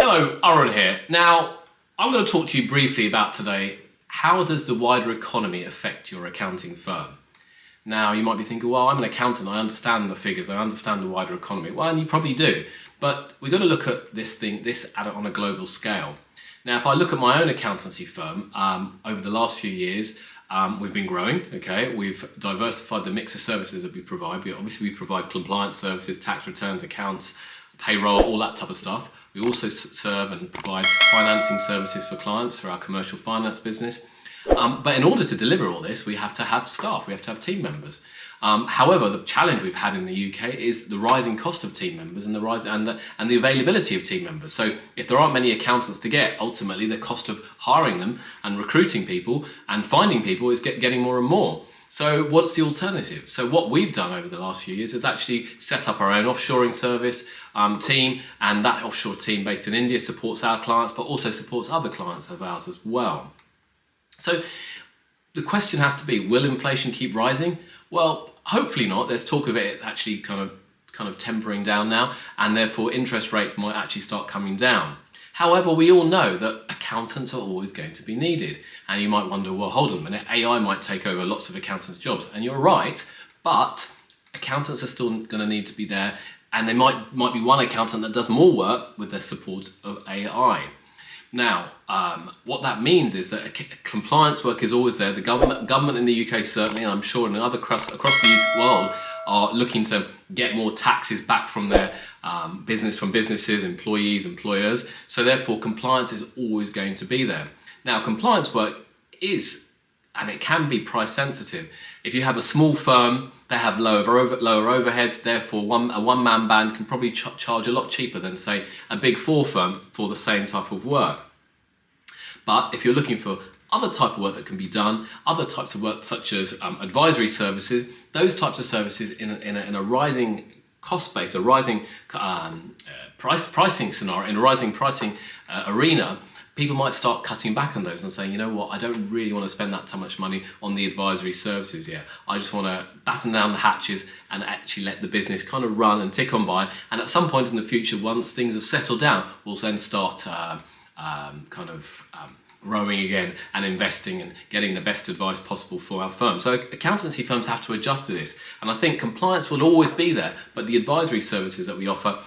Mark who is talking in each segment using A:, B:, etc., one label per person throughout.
A: Hello, Arun here. Now, I'm going to talk to you briefly about today, how does the wider economy affect your accounting firm? Now, you might be thinking, well, I'm an accountant, I understand the figures, I understand the wider economy. Well, and you probably do, but we've got to look at this on a global scale. Now, if I look at my own accountancy firm, over the last few years, we've been growing, okay? We've diversified the mix of services that we provide. We provide compliance services, tax returns, accounts, payroll, all that type of stuff. We also serve and provide financing services for clients through our commercial finance business. But in order to deliver all this, we have to have staff, we have to have team members. However, the challenge we've had in the UK is the rising cost of team members and the availability of team members. So if there aren't many accountants to get, ultimately the cost of hiring them and recruiting people and finding people is getting more and more. So what's the alternative? So what we've done over the last few years is actually set up our own offshoring service team, and that offshore team based in India supports our clients, but also supports other clients of ours as well. So the question has to be, will inflation keep rising? Well, hopefully not. There's talk of it actually kind of tempering down now, and therefore interest rates might actually start coming down. However, we all know that accountants are always going to be needed. And you might wonder, well, hold on a minute, AI might take over lots of accountants' jobs. And you're right, but accountants are still going to need to be there. And there might be one accountant that does more work with the support of AI. Now, what that means is that compliance work is always there. The government in the UK certainly, and I'm sure in other across the world, are looking to get more taxes back from their businesses, employees, employers. So therefore, compliance is always going to be there. Now, compliance work is, and it can be price sensitive. If you have a small firm, they have lower overheads, therefore a one-man band can probably charge a lot cheaper than, say, a big four firm for the same type of work. But if you're looking for other type of work that can be done, other types of work such as advisory services, those types of services in a rising cost base, a rising pricing scenario, in a rising pricing arena, people might start cutting back on those and saying, you know what, I don't really want to spend that much money on the advisory services yet. I just want to batten down the hatches and actually let the business kind of run and tick on by. And at some point in the future, once things have settled down, we'll then start growing again and investing and getting the best advice possible for our firm. So accountancy firms have to adjust to this. And I think compliance will always be there, but the advisory services that we offer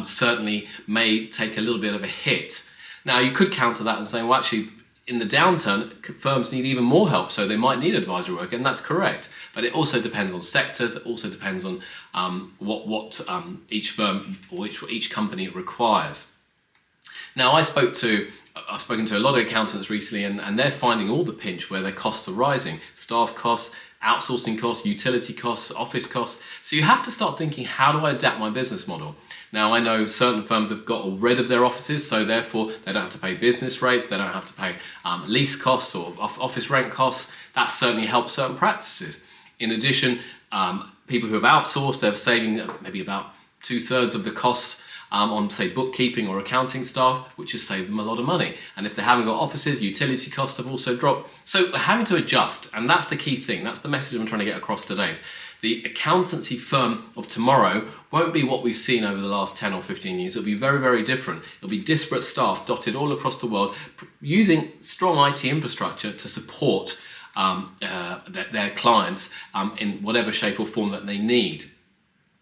A: certainly may take a little bit of a hit. Now, you could counter that and say, well, actually, in the downturn, firms need even more help, so they might need advisory work, and that's correct. But it also depends on sectors. It also depends on what each firm or each company requires. Now, I've spoken to a lot of accountants recently, and they're finding all the pinch where their costs are rising: staff costs, outsourcing costs, utility costs, office costs. So you have to start thinking, how do I adapt my business model? Now, I know certain firms have got rid of their offices, so therefore they don't have to pay business rates, they don't have to pay lease costs or office rent costs. That certainly helps certain practices. In addition, people who have outsourced, they're saving maybe about 2/3 of the costs on, say, bookkeeping or accounting staff, which has saved them a lot of money. And if they haven't got offices, utility costs have also dropped. So we're having to adjust, and that's the key thing. That's the message I'm trying to get across today. The accountancy firm of tomorrow won't be what we've seen over the last 10 or 15 years. It'll be very, very different. It'll be disparate staff dotted all across the world, using strong IT infrastructure to support their clients in whatever shape or form that they need.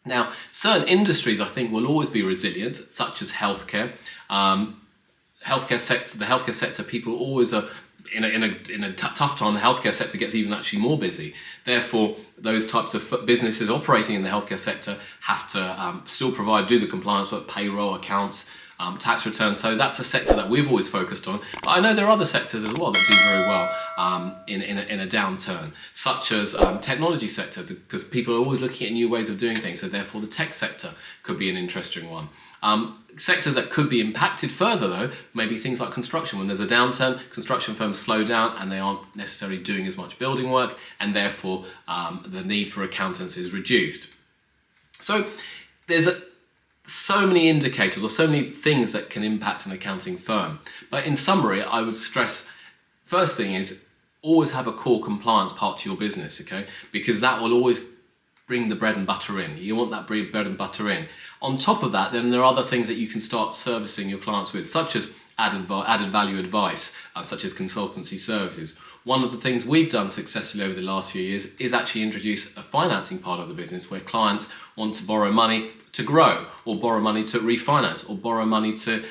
A: Now, certain industries, I think, will always be resilient, such as healthcare. The healthcare sector, people always are in a tough time. The healthcare sector gets even actually more busy. Therefore, those types of businesses operating in the healthcare sector have to still do the compliance work, payroll, accounts, tax returns. So that's a sector that we've always focused on. But I know there are other sectors as well that do very well in a downturn, such as technology sectors, because people are always looking at new ways of doing things. So therefore, the tech sector could be an interesting one. Sectors that could be impacted further, though, maybe things like construction. When there's a downturn, construction firms slow down and they aren't necessarily doing as much building work, and therefore the need for accountants is reduced. So there's so many indicators or so many things that can impact an accounting firm. But in summary, I would stress, first thing is always have a core compliance part to your business, okay? Because that will always bring the bread and butter in. You want that bread and butter in. On top of that, then there are other things that you can start servicing your clients with, such as added value advice, such as consultancy services. One of the things we've done successfully over the last few years is actually introduce a financing part of the business where clients want to borrow money to grow, or borrow money to refinance, or borrow money to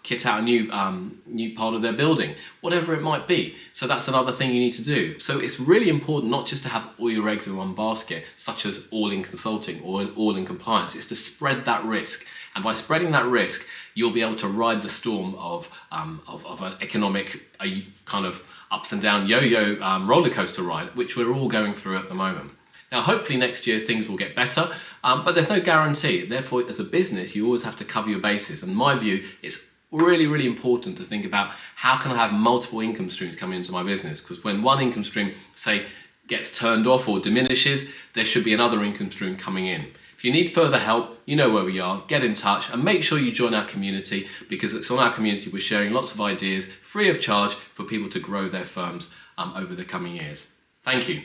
A: kit out a new part of their building, whatever it might be. So that's another thing you need to do. So it's really important not just to have all your eggs in one basket, such as all in consulting or all in compliance. It's to spread that risk. And by spreading that risk, you'll be able to ride the storm of an economic kind of ups and down yo-yo roller coaster ride, which we're all going through at the moment. Now, hopefully next year things will get better, but there's no guarantee. Therefore, as a business, you always have to cover your bases. And in my view, it's really, really important to think about how can I have multiple income streams coming into my business? Because when one income stream, say, gets turned off or diminishes, there should be another income stream coming in. If you need further help, you know where we are, get in touch and make sure you join our community, because it's on our community we're sharing lots of ideas free of charge for people to grow their firms over the coming years. Thank you.